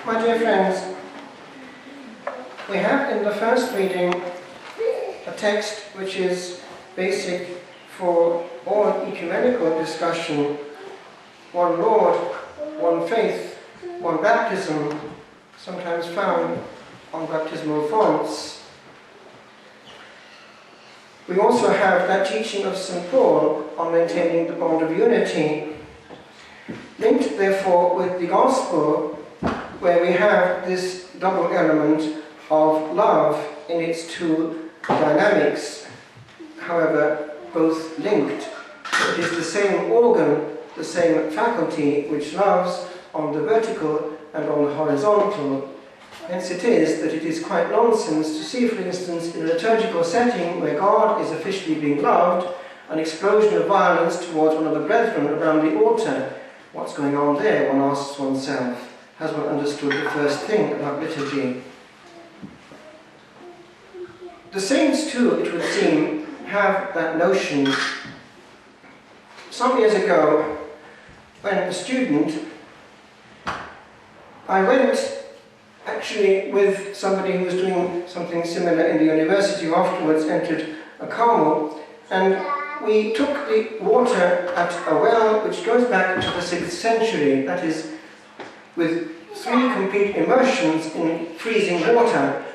My dear friends, we have in the first reading a text which is basic for all ecumenical discussion: one Lord, one faith, one baptism, sometimes found on baptismal fonts. We also have that teaching of St. Paul on maintaining the bond of unity, linked therefore with the Gospel, where we have this double element of love in its two dynamics, however both linked. It is the same organ, the same faculty which loves on the vertical and on the horizontal. Hence it is that it is quite nonsense to see, for instance, in a liturgical setting where God is officially being loved, an explosion of violence towards one of the brethren around the altar. What's going on there, one asks oneself. Has one understood the first thing about liturgy? The saints too, it would seem, have that notion. Some years ago, when a student, I went actually with somebody who was doing something similar in the university, who afterwards entered a Carmel, and we took the water at a well which goes back to the 6th century, that is, with 3 complete immersions in freezing water.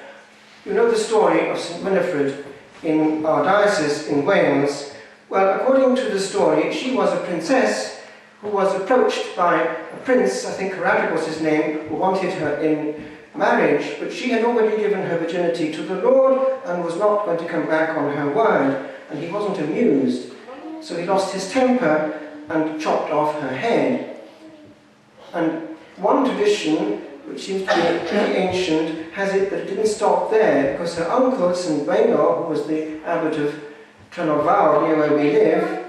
You know the story of St. Winifred in our diocese in Wales. Well, according to the story, she was a princess who was approached by a prince, I think Caradog was his name, who wanted her in marriage, but she had already given her virginity to the Lord and was not going to come back on her word, and he wasn't amused. So he lost his temper and chopped off her head. And one tradition, which seems to be pretty ancient, has it that it didn't stop there, because her uncle, St. Bainor, who was the abbot of Trenorvawr, near where we live,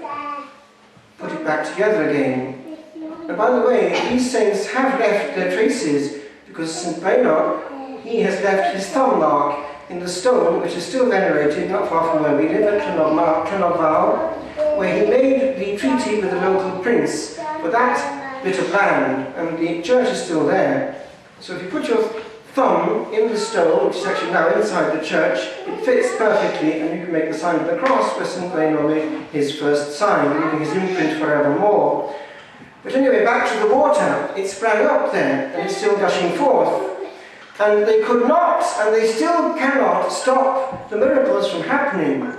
put it back together again. And by the way, these saints have left their traces, because St. Bainor, he has left his thumb mark in the stone, which is still venerated not far from where we live, at Trenorvawr, where he made the treaty with the local prince for that bit of land, and the church is still there. So if you put your thumb in the stone, which is actually now inside the church, it fits perfectly, and you can make the sign of the cross where St. Bainor made his first sign, leaving his imprint forevermore. But anyway, back to the water. It sprang up there, and it's still gushing forth. And they could not, and they still cannot, stop the miracles from happening.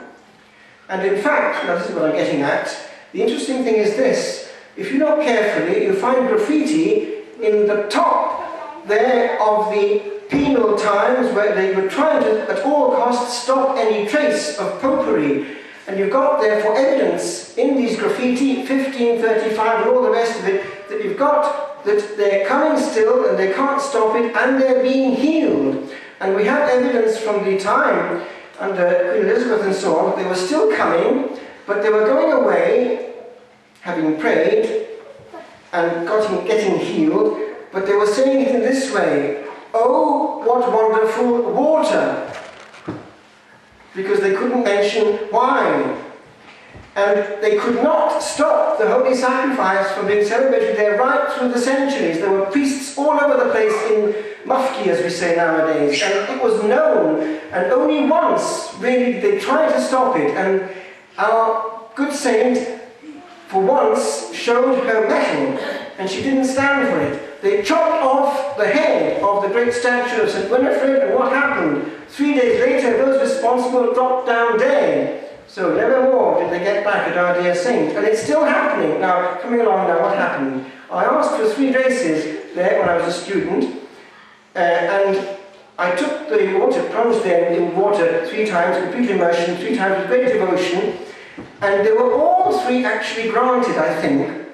And in fact, now this is what I'm getting at, the interesting thing is this: if you look carefully, you find graffiti in the top there of the penal times, where they were trying to, at all costs, stop any trace of popery. And you've got, therefore, evidence in these graffiti, 1535 and all the rest of it, that you've got that they're coming still and they can't stop it, and they're being healed. And we have evidence from the time under Queen Elizabeth and so on, they were still coming, but they were going away, having prayed and getting healed, but they were saying it in this way: "Oh, what wonderful water!" Because they couldn't mention wine. And they could not stop the Holy Sacrifice from being celebrated there right through the centuries. There were priests all over the place in mufti, as we say nowadays, and it was known, and only once really did they try to stop it, and our good saint for once showed her mettle, and she didn't stand for it. They chopped off the head of the great statue of St. Winifred, and what happened? 3 days later, those responsible dropped down dead. So never more did they get back at our dear saint. And it's still happening. Now, coming along now, what happened? I asked for 3 graces there when I was a student, and I took the water, plunged them in water 3 times, complete immersion, 3 times with great devotion, and they were all 3 actually granted, I think.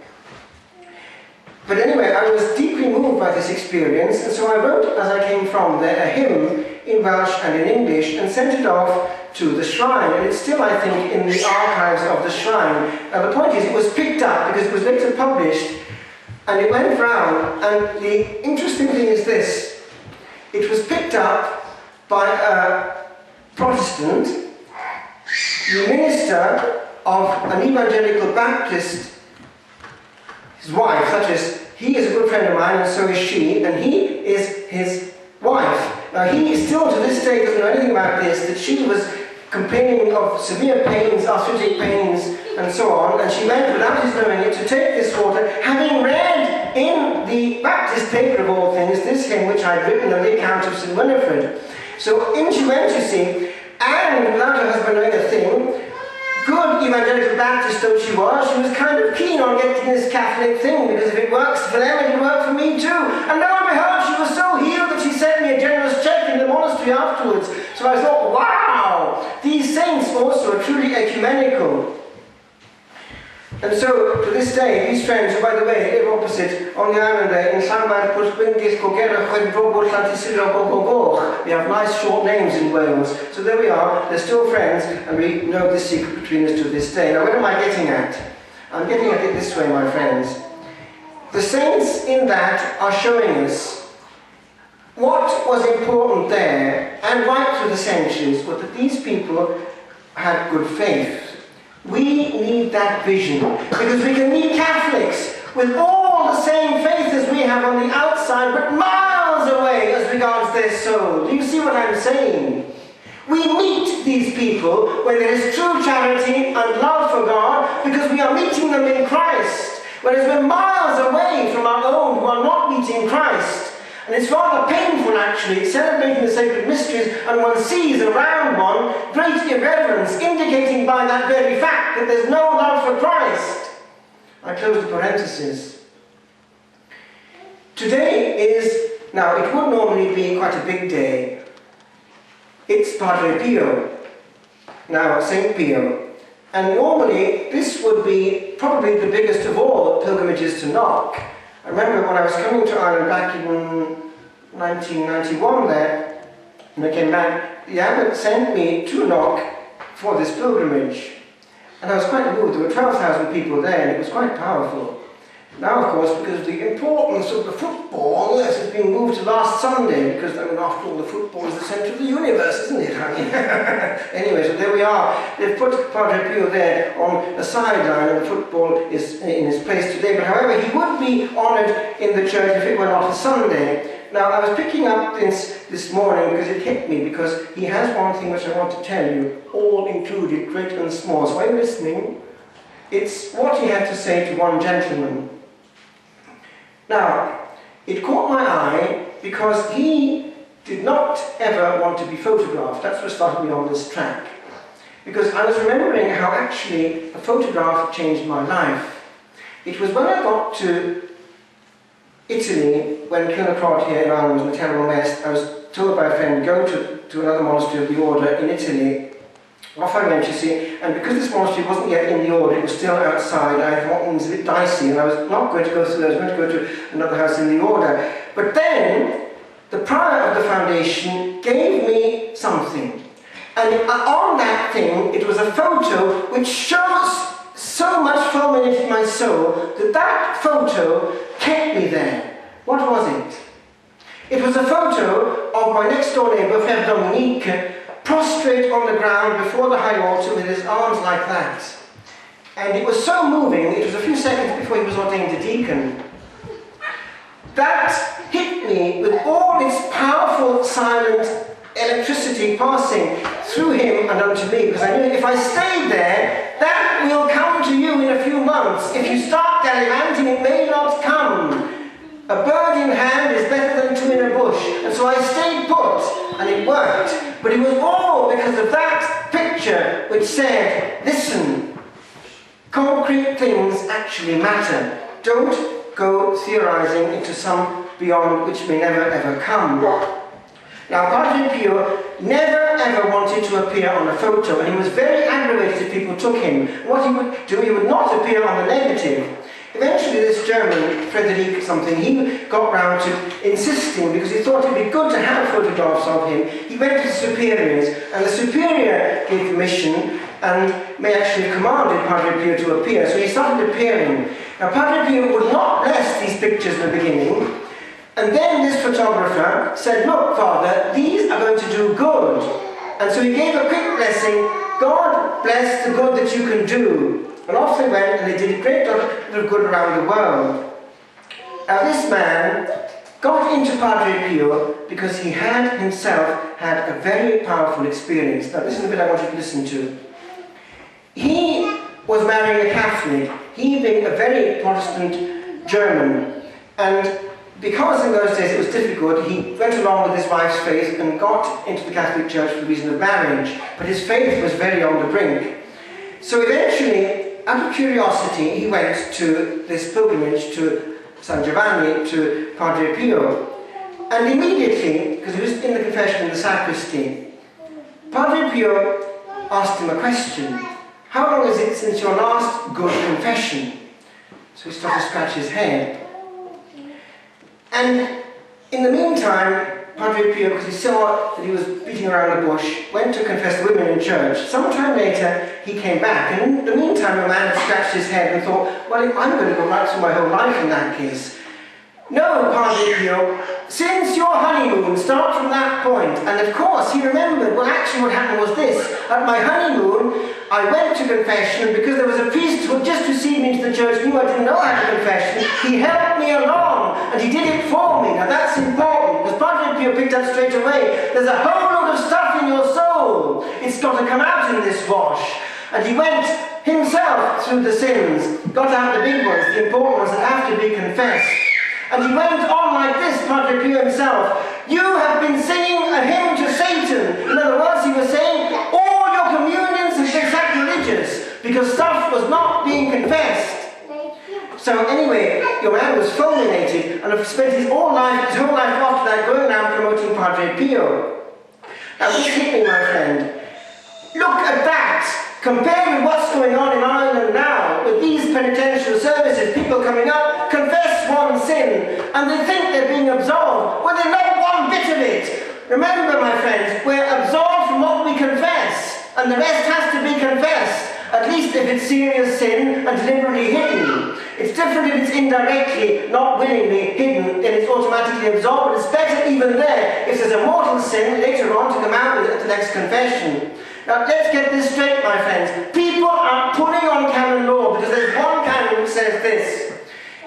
But anyway, I was deeply moved by this experience, and so I wrote, as I came from there, a hymn in Welsh and in English, and sent it off to the shrine, and it's still, I think, in the archives of the shrine. Now the point is, it was picked up because it was later published, and it went round, and the interesting thing is this: it was picked up by a Protestant, the minister of an evangelical Baptist, his wife, such as he is a good friend of mine, and so is she, and he is his wife. Now he still to this day doesn't know anything about this, that she was complaining of severe pains, arthritic pains, and so on, and she went, without his knowing it, to take this water, having read in the Baptist paper of all things, this hymn which I'd written on the account of St. Winifred. So in she went, you see, and without her husband knowing a thing, good evangelical Baptist though she was kind of keen on getting this Catholic thing, because if it works for them, it'll work for me too. And lo and behold, she was so healed that she sent me a generous check in the monastery afterwards. So I thought, wow, these saints also are truly ecumenical. And so, to this day, these friends, who, by the way, live opposite on the island there, in we have nice short names in Wales. So there we are, they're still friends, and we know this secret between us to this day. Now, what am I getting at? I'm getting at it this way, my friends. The saints in that are showing us what was important there, and right through the centuries, was that these people had good faith. We need that vision, because we can meet Catholics with all the same faith as we have on the outside, but miles away as regards their soul. Do you see what I'm saying? We meet these people where there is true charity and love for God, because we are meeting them in Christ, whereas we're miles away from our own who are not meeting Christ. And it's rather painful, actually, celebrating the sacred mysteries, and one sees around one great irreverence, indicating by that very fact that there's no love for Christ. I close the parenthesis. Today is, now it would normally be quite a big day. It's Padre Pio, now St. Pio. And normally this would be probably the biggest of all pilgrimages to Knock. I remember when I was coming to Ireland back in 1991 there, and I came back, the abbot sent me to Knock for this pilgrimage. And I was quite moved. There were 12,000 people there, and it was quite powerful. Now, of course, because of the importance of the football, this has been moved to last Sunday, because, I mean, after all, the football is the centre of the universe, isn't it? I mean, anyway, so there we are. They've put Padre Pio there on a sideline, and the football is in his place today. But however, he would be honoured in the church if it were not a Sunday. Now, I was picking up this morning because it hit me, because he has one thing which I want to tell you, all included, great and small. So are you listening? It's what he had to say to one gentleman. Now, it caught my eye because he did not ever want to be photographed. That's what started me on this track. Because I was remembering how actually a photograph changed my life. It was when I got to Italy, when Kilnacrod here in Ireland was in a terrible mess. I was told by a friend, go to another monastery of the order in Italy. Off I went, you see, and because this monastery wasn't yet in the order, it was still outside, I thought it was a bit dicey, and I was not going to go through, I was going to go to another house in the order. But then, the prior of the foundation gave me something. And on that thing, it was a photo which shows so much fulminated my soul that that photo kept me there. What was it? It was a photo of my next door neighbour, Frère Dominique, prostrate on the ground before the high altar with his arms like that. And it was so moving, it was a few seconds before he was ordained a deacon. That hit me with all its powerful, silent electricity passing through him and unto me, because I knew if I stayed there, that will come to you in a few months. If you start gallivanting, it may not come. A bird in hand is better than two in a bush. And so I stayed put, and it worked. But it was all because of that picture which said, listen, concrete things actually matter. Don't go theorizing into some beyond which may never ever come. Now, Padre Pio never ever wanted to appear on a photo, and he was very aggravated if people took him. What he would do, he would not appear on the negative. Eventually this German, Frederick something, he got round to insisting, because he thought it'd be good to have photographs of him. He went to the superiors, and the superior gave permission and may actually have commanded Padre Pio to appear. So he started appearing. Now Padre Pio would not bless these pictures in the beginning, and then this photographer said, look, Father, these are going to do good. And so he gave a quick blessing, God bless the good that you can do. And off they went, and they did a great deal of good around the world. Now this man got into Padre Pio because he had himself had a very powerful experience. Now this is the bit I want you to listen to. He was marrying a Catholic, he being a very Protestant German, and because in those days it was difficult, he went along with his wife's faith and got into the Catholic Church for the reason of marriage, but his faith was very on the brink. So eventually, out of curiosity, he went to this pilgrimage to San Giovanni, to Padre Pio, and immediately, because he was in the confession in the sacristy, Padre Pio asked him a question. How long is it since your last good confession? So he started to scratch his head. And in the meantime, Padre Pio, because he saw that he was beating around the bush, went to confess the women in church. Some time later, he came back, and in the meantime, the man had scratched his head and thought, well, I'm going to go right through my whole life in that case. No, Padre Pio, since your honeymoon, start from that point. And of course, he remembered, well, actually what happened was this. At my honeymoon, I went to confession, and because there was a priest who had just received me into the church, knew I didn't know how to confession, he helped me along, and he did it for me. Now that's important, because Padre Pio picked up straight away, there's a whole lot of stuff in your soul. It's got to come out in this wash. And he went himself through the sins, got out the big ones, the important ones that have to be confessed. And he went on like this, Padre Pio himself. You have been singing a hymn to Satan. In other words, he was saying, all your communions have been sacrilegious, because stuff was not being confessed. So anyway, your man was fulminated, and have spent his whole life after that, going around promoting Padre Pio. Now this hit me, my friend. Look at that! Compared with what's going on in Ireland now, with these penitential services, people coming up, confess one sin, and they think they're being absolved. Well, they're not one bit of it. Remember, my friends, we're absolved from what we confess, and the rest has to be confessed, at least if it's serious sin and deliberately hidden. It's different if it's indirectly, not willingly hidden, then it's automatically absolved, but it's better even there, if there's a mortal sin, later on to come out with it at the next confession. Now let's get this straight, my friends. People are pulling on canon law because there's one canon which says this.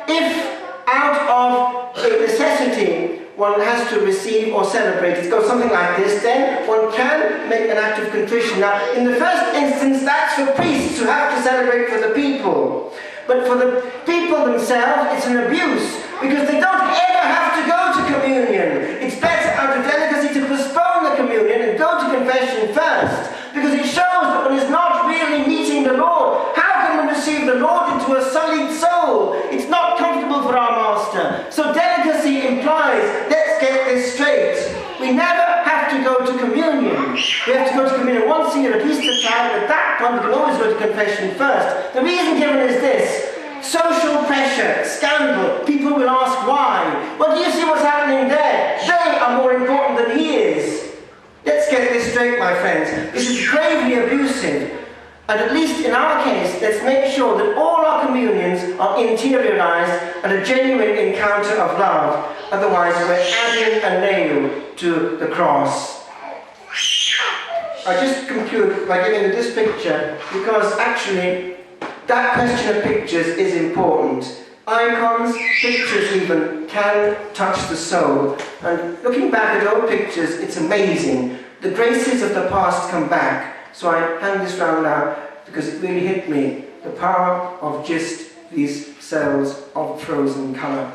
If out of a necessity one has to receive or celebrate, it goes something like this, then one can make an act of contrition. Now, in the first instance, that's for priests who have to celebrate for the people. But for the people themselves, it's an abuse because they don't ever have to go to communion. It's better out of delicacy to postpone the communion and go to confession first. Because it shows that one is not really meeting the Lord. How can one receive the Lord into a sullied soul? It's not comfortable for our Master. So delicacy implies, let's get this straight. We never have to go to communion. We have to go to communion once a year at Easter time. At that point, we can always go to confession first. The reason given is this. Social pressure, scandal. People will ask why. Well, do you see what's happening there? They are more important than he is. Let's get this straight, my friends. This is gravely abusive. And at least in our case, let's make sure that all our communions are interiorized and a genuine encounter of love. Otherwise, we're adding a nail to the cross. I just conclude by giving you this picture because actually that question of pictures is important. Icons, pictures even, can touch the soul. And looking back at old pictures, it's amazing. The graces of the past come back. So I hang this round now because it really hit me. The power of just these cells of frozen colour.